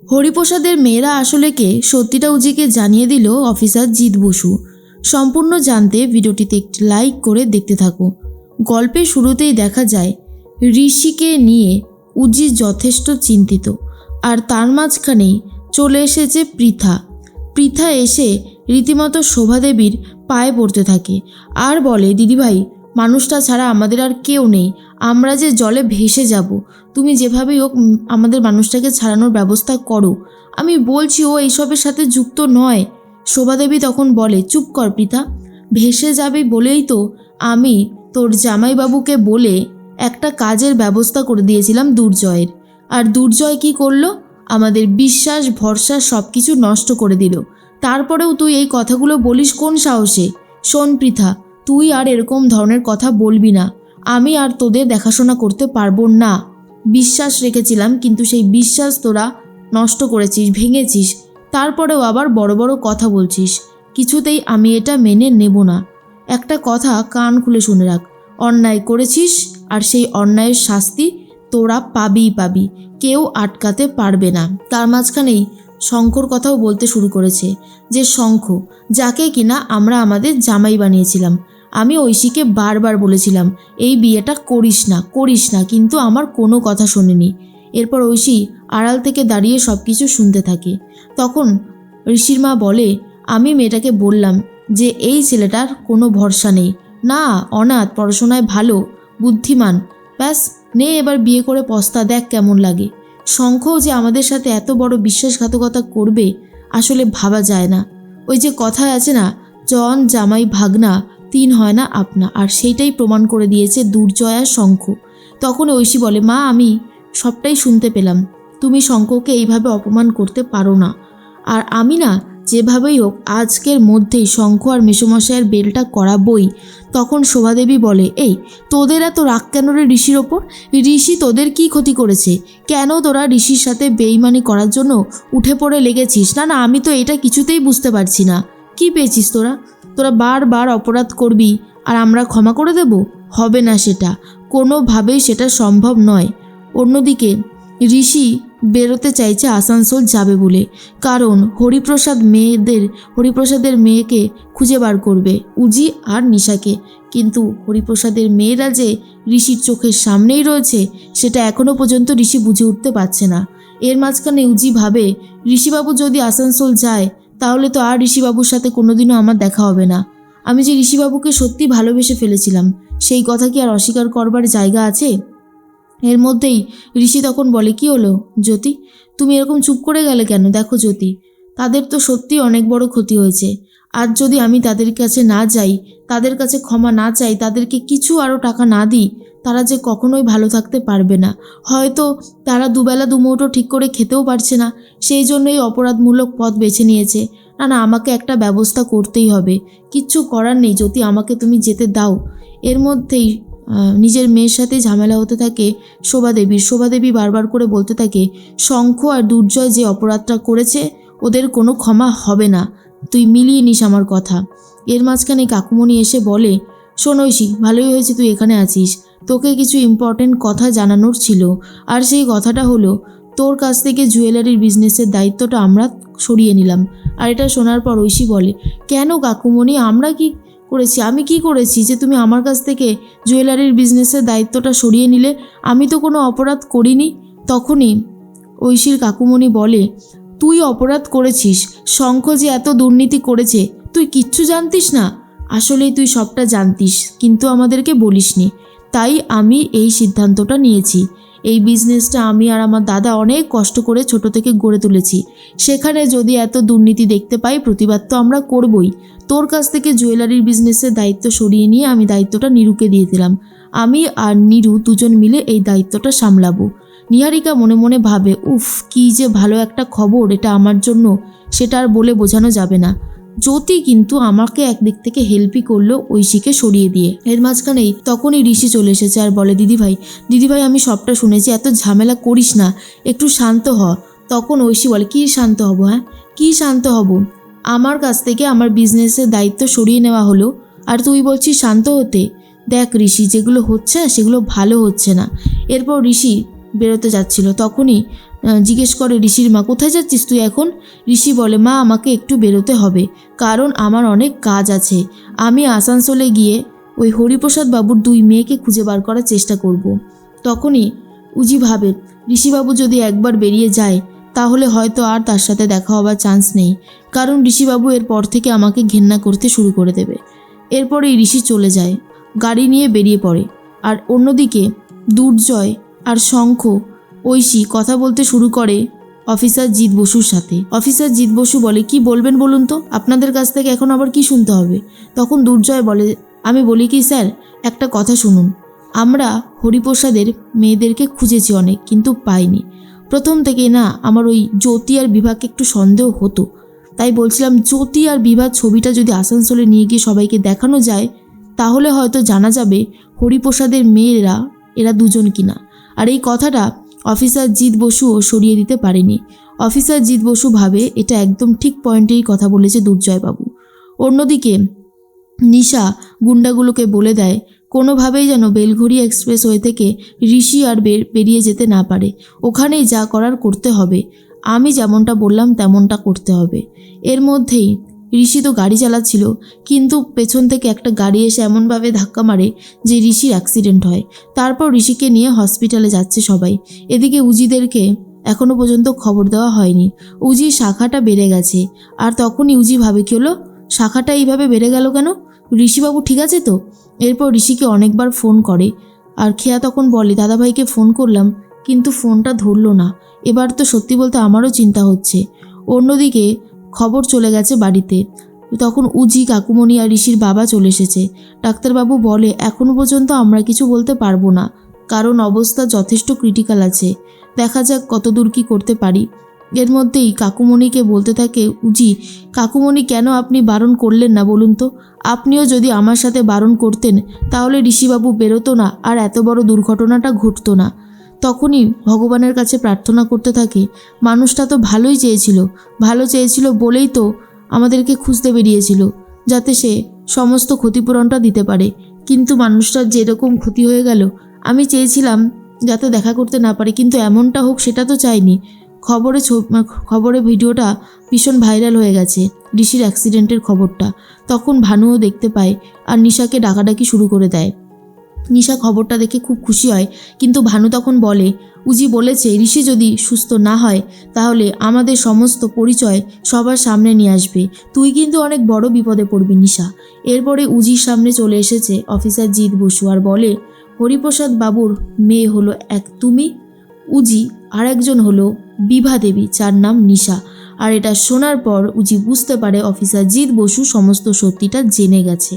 হরিপ্রসাদের মেয়েরা আসলে কে সত্যিটা উজিকে জানিয়ে দিল অফিসার জিৎ বসু। সম্পূর্ণ জানতে ভিডিওটিতে একটি লাইক করে দেখতে থাকো। গল্পের শুরুতেই দেখা যায় ঋষিকে নিয়ে উজি যথেষ্ট চিন্তিত, আর তার মাঝখানেই চলে এসেছে পৃথা এসে রীতিমতো শোভাদেবীর পায়ে পড়তে থাকে আর বলে, দিদিভাই মানুষটা ছাড়া আমাদের আর কেউ নেই, আমরা যে জলে ভেসে যাব, তুমি যেভাবেই হোক আমাদের মানুষটাকে ছাড়ানোর ব্যবস্থা করো। আমি বলছি ও এইসবের সাথে যুক্ত নয়। শোভাদেবী তখন বলে, চুপ কর পৃথা, ভেসে যাবে বলেই তো আমি তোর জামাইবাবুকে বলে একটা কাজের ব্যবস্থা করে দিয়েছিলাম দুর্জয়ের। আর দুর্জয় কি করলো? আমাদের বিশ্বাস ভরসা সব কিছু নষ্ট করে দিল। তারপরেও তুই এই কথাগুলো বলিস কোন সাহসে? শোন পৃথা, তুই আর এরকম ধরনের কথা বলবি না। আমি আর তোদের দেখাশোনা করতে পারবো না। বিশ্বাস রেখেছিলাম, কিন্তু সেই বিশ্বাস তোরা নষ্ট করেছিস, ভেঙেছিস। তারপরেও আবার বড় বড় কথা বলছিস। কিছুতেই আমি এটা মেনে নেব না। একটা কথা কান খুলে শুনে রাখ, অন্যায় করেছিস আর সেই অন্যায়ের শাস্তি তোরা পাবি, কেউ আটকাতে পারবে না। তার মাঝখানেই শঙ্কর কথাও বলতে শুরু করেছে, যে শঙ্খ, যাকে কিনা আমরা আমাদের জামাই বানিয়েছিলাম। আমি ঐশীকে বারবার বলেছিলাম এই বিয়েটা করিস না, কিন্তু আমার কোনো কথা শোনেনি। এরপর ঐশী আড়াল থেকে দাঁড়িয়ে সব কিছু শুনতে থাকে। তখন ঋষির মা বলে, আমি মেয়েটাকে বললাম যে এই ছেলেটার কোনো ভরসা নেই, না অনাথ, পড়াশোনায় ভালো, বুদ্ধিমান, ব্যাস নে এবার বিয়ে করে পস্তা, দেখ কেমন লাগে। শঙ্খও যে আমাদের সাথে এত বড় বিশ্বাসঘাতকতা করবে আসলে ভাবা যায় না। ওই যে কথায় আছে না, জন জামাই ভাগনা, তিন হয় না আপনা, আর সেইটাই প্রমাণ করে দিয়েছে দুর্জয় আর শঙ্খ। তখন ঐশী বলে, মা আমি সবটাই শুনতে পেলাম, তুমি শঙ্খকে এইভাবে অপমান করতে পারো না। আর আমি না যেভাবেই হোক আজকের মধ্যেই শঙ্খ আর মেসোমশাইয়ের বেলটা করাবই। তখন শোভাদেবী বলে, এই তোদের এত রাগ কেন রে ঋষির ওপর? ঋষি তোদের কি ক্ষতি করেছে? কেন তোরা ঋষির সাথে বেইমানি করার জন্য উঠে পড়ে লেগেছিস? না আমি তো এটা কিছুতেই বুঝতে পারছি না। কি পেয়েছিস তোরা বারবার অপরাধ করবি আর আমরা ক্ষমা করে দেব? হবে না, সেটা কোনোভাবেই সেটা সম্ভব নয়। অন্যদিকে ঋষি বেরোতে চাইছে আসানসোল যাবে বলে, কারণ হরিপ্রসাদের মেয়েকে খুঁজে বার করবে, উজি আর নিশাকে। কিন্তু হরিপ্রসাদের মেয়েরা যে ঋষির চোখের সামনেই রয়েছে সেটা এখনও পর্যন্ত ঋষি বুঝে উঠতে পারছে না। এর মাঝখানে উজি ভাবে, ঋষিবাবু যদি আসানসোল যায় তাহলে তো আর ঋষিবাবুর সাথে কোনোদিনও আমার দেখা হবে না। আমি যে ঋষিবাবুকে সত্যি ভালোবেসে ফেলেছিলাম সেই কথা কি আর অস্বীকার করবার জায়গা আছে? এর মধ্যেই ঋষি তখন বলে, কি হলো জ্যোতি, তুমি এরকম চুপ করে গেলে কেন? দেখো জ্যোতি, তাদের তো সত্যি অনেক বড় ক্ষতি হয়েছে। আজ যদি আমি তাদের কাছে না যাই, তাদের কাছে ক্ষমা না চাই, তাদেরকে কিছু আরও টাকা না দিই, তারা যে কখনোই ভালো থাকতে পারবে না। হয়তো তারা দুবেলা দুমুঠো ঠিক করে খেতেও পারছে না, সেই জন্যই অপরাধমূলক পথ বেছে নিয়েছে। না আমাকে একটা ব্যবস্থা করতেই হবে, কিচ্ছু করার নেই জ্যোতি, আমাকে তুমি যেতে দাও। এর মধ্যেই নিজের মেয়ের সাথে ঝামেলা হতে থাকে শোভাদেবী বারবার করে বলতে থাকে, শঙ্খ আর দুর্জয় যে অপরাধটা করেছে ওদের কোনো ক্ষমা হবে না, তুই মিলিয়ে নিস আমার কথা। এর মাঝখানে কাকুমণি এসে বলে, শোন ঐশী, ভালোই হয়েছে তুই এখানে আছিস, তোকে কিছু ইম্পর্টেন্ট কথা জানানোর ছিল। আর সেই কথাটা হলো, তোর কাছ থেকে জুয়েলারির বিজনেসের দায়িত্বটা আমরা সরিয়ে নিলাম। আর এটা শোনার পর ঐশী বলে, কেন কাকুমণি, আমরা কি করেছি? আমি কি করেছি যে তুমি আমার কাছ থেকে জুয়েলারির বিজনেসের দায়িত্বটা সরিয়ে নিলে? আমি তো কোনো অপরাধ করিনি। তখনই ঐশীর কাকুমণি বলে, তুই অপরাধ করেছিস, শঙ্খ যে এত দুর্নীতি করেছে তুই কিচ্ছু জানতিস না। আসলেই তুই সবটা জানতিস, কিন্তু আমাদেরকে বলিসনি। তাই আমি এই সিদ্ধান্তটা নিয়েছি। এই বিজনেসটা আমি আর আমার দাদা অনেক কষ্ট করে ছোট থেকে গড়ে তুলেছি। সেখানে যদি এত দুর্নীতি দেখতে পাই, প্রতিবাদ তো আমরা করবই। তোর কাছ থেকে জুয়েলারির বিজনেসের দায়িত্ব সরিয়ে নিয়ে আমি দায়িত্বটা নীরুকে দিয়ে দিলাম। আমি আর নীরু দুজন মিলে এই দায়িত্বটা সামলাবো। নিহারিকা মনে মনে ভাবে, উফ কি যে ভালো একটা খবর এটা আমার জন্য, সেটা আর বলে বোঝানো যাবে না। জ্যোতি কিন্তু আমাকে একদিক থেকে হেল্পই করলো ঐশীকে সরিয়ে দিয়ে। এর মাঝখানেই তখনই ঋষি চলে এসেছে আর বলে, দিদিভাই আমি সবটা শুনেছি, এত ঝামেলা করিস না, একটু শান্ত হ। তখন ঐশী বলে, কি শান্ত হব? কি শান্ত হব? আমার কাছ থেকে আমার বিজনেসের দায়িত্ব সরিয়ে নেওয়া হলো আর তুই বলছিস শান্ত হতে? দেখ ঋষি, যেগুলো হচ্ছে না সেগুলো ভালো হচ্ছে না। এরপর ঋষি বেরোতে যাচ্ছিল, তখনই জিজ্ঞেস করে ঋষির মা, কোথায় যাচ্ছিস তুই এখন? ঋষি বলে, মা আমাকে একটু বেরোতে হবে, কারণ আমার অনেক কাজ আছে। আমি আসানসোলে গিয়ে ওই হরিপ্রসাদ বাবুর 2 মেয়েকে খুঁজে বার করার চেষ্টা করব। তখনই উজি ভাবে, ঋষিবাবু যদি একবার বেরিয়ে যায় তাহলে হয়তো আর তার সাথে দেখা হবার চান্স নেই, কারণ ঋষিবাবু এরপর থেকে আমাকে ঘেন্না করতে শুরু করে দেবে। এরপরেই ঋষি চলে যায়, গাড়ি নিয়ে বেরিয়ে পড়ে। আর অন্যদিকে দুর্জয় আর শঙ্খ ঐশী কথা বলতে শুরু করে অফিসার জিৎ বসুর সাথে। অফিসার জিৎ বসু বলে, কি বলবেন বলুন তো, আপনাদের কাছ থেকে এখন আবার কি শুনতে হবে? তখন দুর্জয় বলে, আমি বলি কি স্যার, একটা কথা শুনুন। আমরা হরিপ্রসাদের মেয়েদেরকে খুঁজেছি অনেক, কিন্তু পাইনি। প্রথম থেকে না আমার ওই জ্যোতি আর বিভাকে একটু সন্দেহ হতো, তাই বলছিলাম জ্যোতি আর বিভার ছবিটা যদি আসানসোলে নিয়ে গিয়ে সবাইকে দেখানো যায় তাহলে হয়তো জানা যাবে হরিপ্রসাদের মেয়েরা এরা দুজন কিনা। আর এই কথাটা অফিসার জিৎ বসুও সরিয়ে দিতে পারেনি। অফিসার জিৎ বসু ভাবে এটা একদম ঠিক পয়েন্টেই কথা বলেছে দুর্জয়বাবু। অন্যদিকে নিশা গুন্ডাগুলোকে বলে দেয় কোনোভাবেই যেন বেলঘড়িয়া এক্সপ্রেসওয়ে থেকে ঋষি আর বেরিয়ে যেতে না পারে, ওখানেই যা করার করতে হবে, আমি যেমনটা বললাম তেমনটা করতে হবে। এর মধ্যেই ঋষি তো গাড়ি চালাচ্ছিল, কিন্তু পেছন থেকে একটা গাড়ি এসে এমনভাবে ধাক্কা মারে যে ঋষির অ্যাক্সিডেন্ট হয়। তারপর ঋষিকে নিয়ে হসপিটালে যাচ্ছে সবাই। এদিকে উজিদেরকে এখনও পর্যন্ত খবর দেওয়া হয়নি। উজির শাখাটা বেড়ে গেছে। আর তখনই উজি ভাবে, কি হলো, শাখাটা এইভাবে বেড়ে গেল কেন? ঋষিবাবু ঠিক আছে তো? এরপর ঋষিকে অনেকবার ফোন করে। আর খেয়া তখন বলে, দাদাভাইকে ফোন করলাম কিন্তু ফোনটা ধরলো না। এবার তো সত্যি বলতে আমারও চিন্তা হচ্ছে। অন্যদিকে খবর চলে গেছে বাড়িতে। তখন উজি, কাকুমণি আর ঋষির বাবা চলে এসেছে। ডাক্তারবাবু বলে, এখনও পর্যন্ত আমরা কিছু বলতে পারবো না, কারণ অবস্থা যথেষ্ট ক্রিটিক্যাল আছে। দেখা যাক কতদূর কী করতে পারি। এর মধ্যেই কাকুমণিকে বলতে থাকে উজি, কাকুমণি কেন আপনি বারণ করলেন না বলুন তো? আপনিও যদি আমার সাথে বারণ করতেন তাহলে ঋষিবাবু বেরোতো না আর এত বড় দুর্ঘটনাটা ঘটতো না। তখনই ভগবানের কাছে প্রার্থনা করতে থাকে, মানুষটা তো ভালোই চেয়েছিল, ভালো চেয়েছিল বলেই তো আমাদেরকে খুঁজতে বেরিয়েছিল, যাতে সে সমস্ত ক্ষতিপূরণটা দিতে পারে। কিন্তু মানুষটার যেরকম ক্ষতি হয়ে গেল, আমি চেয়েছিলাম যাতে দেখা করতে না পারে, কিন্তু এমনটা হোক সেটা তো চাইনি। খবরে ভিডিওটা ভীষণ ভাইরাল হয়ে গেছে, ঋষির অ্যাক্সিডেন্টের খবরটা। তখন ভানুও দেখতে পায় আর নিশাকে ডাকাডাকি শুরু করে দেয়। নিশা খবরটা দেখে খুব খুশি হয়, কিন্তু ভানু তখন বলে, উজি বলেছে ঋষি যদি সুস্থ না হয় তাহলে আমাদের সমস্ত পরিচয় সবার সামনে নিয়ে আসবে, তুই কিন্তু অনেক বড় বিপদে পড়বি নিশা। এরপরে উজির সামনে চলে এসেছে অফিসার জিৎ বসু আর বলে, হরিপ্রসাদ বাবুর মেয়ে হলো এক তুমি, উজি, আর একজন হলো বিভা দেবী, যার নাম নিশা। আর এটা শোনার পর উজি বুঝতে পারে অফিসার জিৎ বসু সমস্ত সত্যিটা জেনে গেছে।